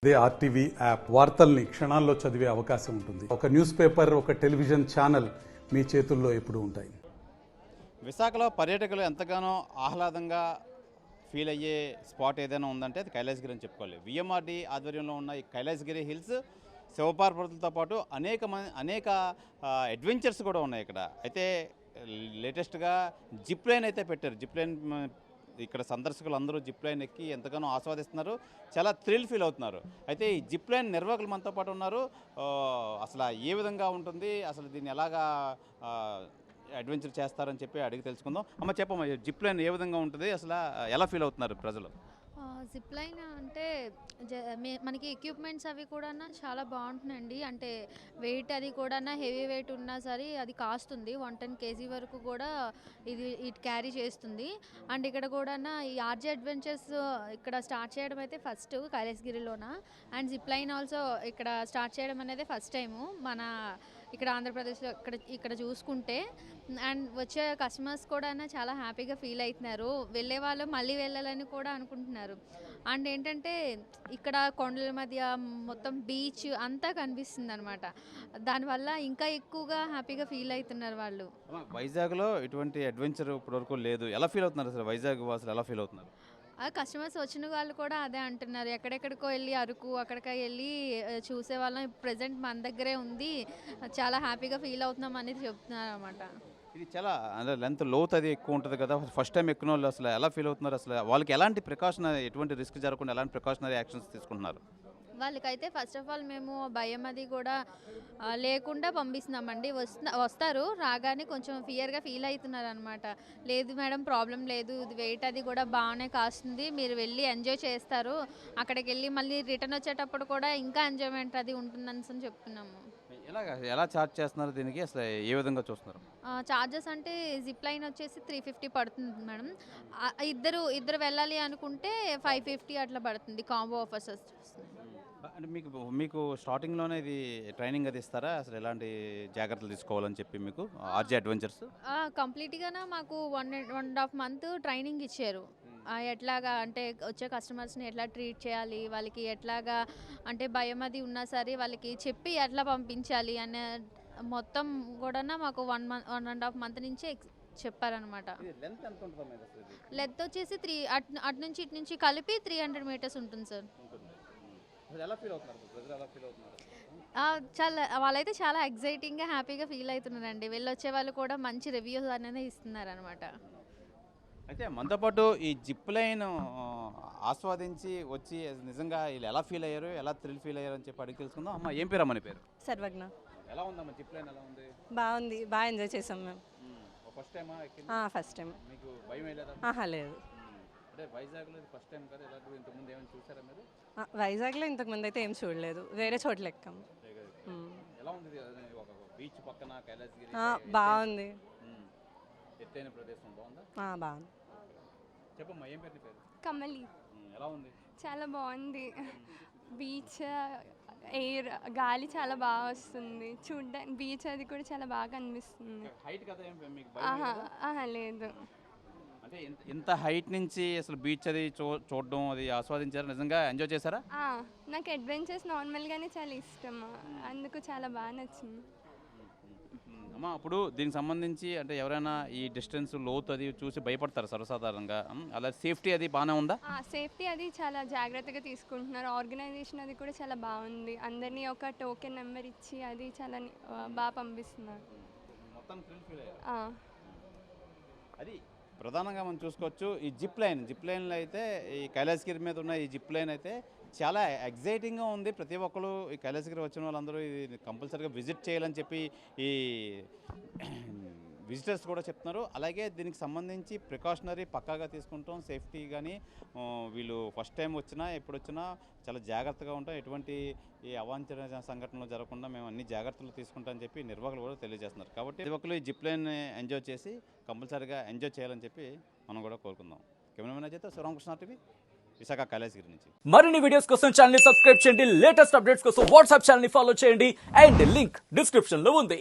ఇదే RTV app వార్తల్ని క్షణాల్లో చదివే అవకాశం ఉంటుంది. ఒక న్యూస్ పేపర్, ఒక టెలివిజన్ ఛానల్ మీ చేతుల్లో ఎప్పుడూ ఉంటాయి. విశాఖలో పర్యాటకులు ఎంతగానో ఆహ్లాదంగా ఫీల్ అయ్యే స్పాట్ ఏదైనా ఉందంటే అది కైలాసగిరి అని చెప్పుకోవాలి. విఎంఆర్డి ఆధ్వర్యంలో ఉన్న ఈ కైలాసగిరి హిల్స్ శివపార్వతులతో పాటు అనేక అడ్వెంచర్స్ కూడా ఉన్నాయి ఇక్కడ. అయితే లేటెస్ట్గా జిప్ లైన్ అయితే పెట్టారు. జిప్ లైన్ ఇక్కడ సందర్శకులు అందరూ జిప్ లైన్ ఎక్కి ఎంతగానో ఆస్వాదిస్తున్నారు, చాలా థ్రిల్ ఫీల్ అవుతున్నారు. అయితే ఈ జిప్ లైన్ నిర్వాహకులు మనతో పాటు ఉన్నారు. అసలు ఏ విధంగా ఉంటుంది, అసలు దీన్ని ఎలాగా అడ్వెంచర్ చేస్తారని చెప్పి అడిగి తెలుసుకుందాం. అమ్మ చెప్పమ్మా, జిప్ లైన్ ఏ విధంగా ఉంటుంది, అసలు ఎలా ఫీల్ అవుతున్నారు ప్రజలు? జిప్ లైన్ అంటే మనకి ఎక్విప్మెంట్స్ అవి కూడా చాలా బాగుంటుందండి. అంటే వెయిట్ అది కూడా హెవీ వెయిట్ ఉన్నా సరే అది కాస్తుంది. 110 kg వరకు కూడా ఇది క్యారీ చేస్తుంది. అండ్ ఇక్కడ కూడా ఈ ఆర్జే అడ్వెంచర్స్ ఇక్కడ స్టార్ట్ చేయడం అయితే ఫస్ట్ కైలాసగిరిలోన. అండ్ జిప్ లైన్ ఆల్సో ఇక్కడ స్టార్ట్ చేయడం అనేది ఫస్ట్ టైము మన ఇక్కడ ఆంధ్రప్రదేశ్లో ఇక్కడ చూసుకుంటే. అండ్ వచ్చే కస్టమర్స్ కూడా చాలా హ్యాపీగా ఫీల్ అవుతున్నారు. వెళ్ళే వాళ్ళు మళ్ళీ వెళ్ళాలని కూడా అనుకుంటున్నారు. అండ్ ఏంటంటే ఇక్కడ కొండల మధ్య మొత్తం బీచ్ అంతా కనిపిస్తుంది అనమాట. దానివల్ల ఇంకా ఎక్కువగా హ్యాపీగా ఫీల్ అవుతున్నారు వాళ్ళు. వైజాగ్లో ఇటువంటి అడ్వెంచర్ ఇప్పటివరకు లేదు. ఎలా ఫీల్ అవుతున్నారు అసలు వైజాగ్ వాసులు, ఎలా ఫీల్ అవుతున్నారు? కస్టమర్స్ వచ్చిన వాళ్ళు కూడా అదే అంటున్నారు. ఎక్కడెక్కడికో వెళ్ళి అరకు అక్కడికి వెళ్ళి చూసేవాళ్ళం, ప్రజెంట్ మన దగ్గరే ఉంది, చాలా హ్యాపీగా ఫీల్ అవుతున్నాం అనేది చెప్తున్నారు అనమాట. ఇది చాలా అంటే లెంత్ లోతు అది ఎక్కువ ఉంటుంది కదా. ఫస్ట్ టైం ఎక్కిన వాళ్ళు అసలు ఎలా ఫీల్ అవుతున్నారు, అసలు వాళ్ళకి ఎలాంటి ప్రికాషనరీ, ఎటువంటి రిస్క్ జరగకుండా ఎలాంటి ప్రికాషనరీ యాక్షన్స్ తీసుకుంటున్నారు? వాళ్ళకైతే ఫస్ట్ ఆఫ్ ఆల్ మేము భయం అది కూడా లేకుండా పంపిస్తున్నామండి. వస్తారు, రాగానే కొంచెం ఫియర్గా ఫీల్ అవుతున్నారు అనమాట. లేదు మేడం ప్రాబ్లం లేదు, ఇది వెయిట్ అది కూడా బాగానే కాస్తుంది, మీరు వెళ్ళి ఎంజాయ్ చేస్తారు, అక్కడికి వెళ్ళి మళ్ళీ రిటర్న్ వచ్చేటప్పుడు కూడా ఇంకా ఎంజాయ్మెంట్ అది ఉంటుందని చెప్తున్నాము. ఎలా ఛార్జ్ చేస్తున్నారు దీనికి, అసలు ఏ విధంగా చూస్తున్నారు? ఛార్జెస్ అంటే జిప్ లైన్ వచ్చేసి 350 పడుతుంది మేడం. ఇద్దరు వెళ్ళాలి అనుకుంటే 550 అట్లా పడుతుంది. కాంబో ఆఫర్స్ వస్తుంది. అంటే మీకు స్టార్టింగ్లోనే ఇది ట్రైనింగ్ అది ఇస్తారా, అసలు ఎలాంటి జాగ్రత్తలు తీసుకోవాలని చెప్పి మీకు ఆర్జే అడ్వెంచర్స్? కంప్లీట్గా మాకు 1.5 month ట్రైనింగ్ ఇచ్చారు. ఎట్లాగా అంటే వచ్చే కస్టమర్స్ని ఎట్లా ట్రీట్ చేయాలి, వాళ్ళకి ఎట్లాగా అంటే భయం అది ఉన్నా సరే వాళ్ళకి చెప్పి ఎట్లా పంపించాలి అనే మొత్తం కూడా మాకు 1.5 month నుంచే చెప్పారనమాట. లెంత్ వచ్చేసి అటు నుంచి ఇటు నుంచి కలిపి 300 meters ఉంటుంది సార్. చాలా వాళ్ళైతే చాలా ఎగ్జైటింగ్గా హ్యాపీగా ఫీల్ అవుతున్నారండి. వెళ్ళొచ్చే వాళ్ళు కూడా మంచి రివ్యూస్ అనేది ఇస్తున్నారు అనమాట. అయితే మనతో పాటు ఈ జిప్ లైన్ ఆస్వాదించి వచ్చి నిజంగా వీళ్ళు ఎలా ఫీల్ అయ్యారు, ఎలా థ్రిల్ ఫీల్ అయ్యారు అని చెప్పి అడిగి తెలుసుకుందాం. అమ్మ ఏం పేరు? అమ్మని పేరు సర్వజ్ఞ. ఎలా ఉందమ్మా జిప్ లైన్, ఎలా ఉంది? బాగుంది, బాగా ఎంజాయ్ చేసాం మేము. ఫస్ట్ టైమా? First time. మీకు భయం వేయలేదా? లేదు. అంటే వైజాగ్లో ఫస్ట్ టైం కదా, ఎలా ఇంతకుముందు ఏమైనా చూసారా మీరు? వైజాగ్లో ఇంతకుముందు అయితే ఏం చూడలేదు, వేరే చోట్ల ఎక్కాం. ఎలా ఉంది బీచ్ పక్కన కైలాసగిరి? బాగుంది, ఎత్తైన ప్రదేశం బాగుందా? బాగుంది. చెప్పమ్మా ఏం పేరు? పేరు కమలి. ఎలా ఉంది? చాలా బాగుంది. బీచ్ ఎయిర్ గాలి చాలా బాగా వస్తుంది చూడ్డానికి. బీచ్ అది కూడా చాలా బాగా అనిపిస్తుంది. హైట్ కదా, లేదు. అంటే ఇంత హైట్ నుంచి అసలు బీచ్ అది చూడడం, అది ఆస్వాదించారా, నిజంగా ఎంజాయ్ చేశారా? నాకు అడ్వెంచర్స్ నార్మల్గానే చాలా ఇష్టం, అందుకు చాలా బాగా నచ్చింది. అమ్మా అప్పుడు దీనికి సంబంధించి అంటే ఎవరైనా ఈ డిస్టెన్స్ లోతు అది చూసి భయపడతారు సర్వసాధారణంగా, అలా సేఫ్టీ అది బాగానే ఉందా? సేఫ్టీ అది చాలా జాగ్రత్తగా తీసుకుంటున్నారు. ఆర్గనైజేషన్ అది కూడా చాలా బాగుంది. అందరినీ ఒక టోకెన్ నెంబర్ ఇచ్చి అది చాలా బాగా పంపిస్తున్నారు. మొత్తం థ్రిల్ ఫీల్ అయ్యారు. అది ప్రధానంగా మనం చూసుకోవచ్చు. ఈ జిప్ లైన్లో అయితే ఈ కైలాసగిరి మీద ఉన్న ఈ జిప్ లైన్ అయితే చాలా ఎగ్జైటింగ్గా ఉంది. ప్రతి ఒక్కరు ఈ కైలాసగిరి వచ్చిన వాళ్ళందరూ ఇది కంపల్సరీగా విజిట్ చేయాలని చెప్పి ఈ విజిటర్స్ కూడా చెప్తున్నారు. అలాగే దీనికి సంబంధించి ప్రికాషనరీ పక్కాగా తీసుకుంటాం. సేఫ్టీ కానీ వీళ్ళు ఫస్ట్ టైం వచ్చినా ఎప్పుడు వచ్చినా చాలా జాగ్రత్తగా ఉంటాం. ఎటువంటి ఈ అవాంఛనీయ సంఘటనలు జరగకుండా మేము అన్ని జాగ్రత్తలు తీసుకుంటామని చెప్పి నిర్వాహకులు కూడా తెలియజేస్తున్నారు. కాబట్టి ప్రతి ఒక్కరు ఈ జిప్ లైన్ ఎంజాయ్ చేసి కంపల్సరీగా ఎంజాయ్ చేయాలని చెప్పి మనం కూడా కోరుకుందాం. కెమెరామెన్ అయితే శివరామకృష్ణ టీవీ, విశాఖ కైలాసగిరి నుంచి. మరిన్ని వీడియోస్ కోసం ఛానల్ ని సబ్స్క్రైబ్ చేయండి. లేటెస్ట్ అప్డేట్స్ కోసం వాట్సాప్ ఛానల్ ని ఫాలో చేయండి. అండ్ లింక్ డిస్క్రిప్షన్ లో ఉంది.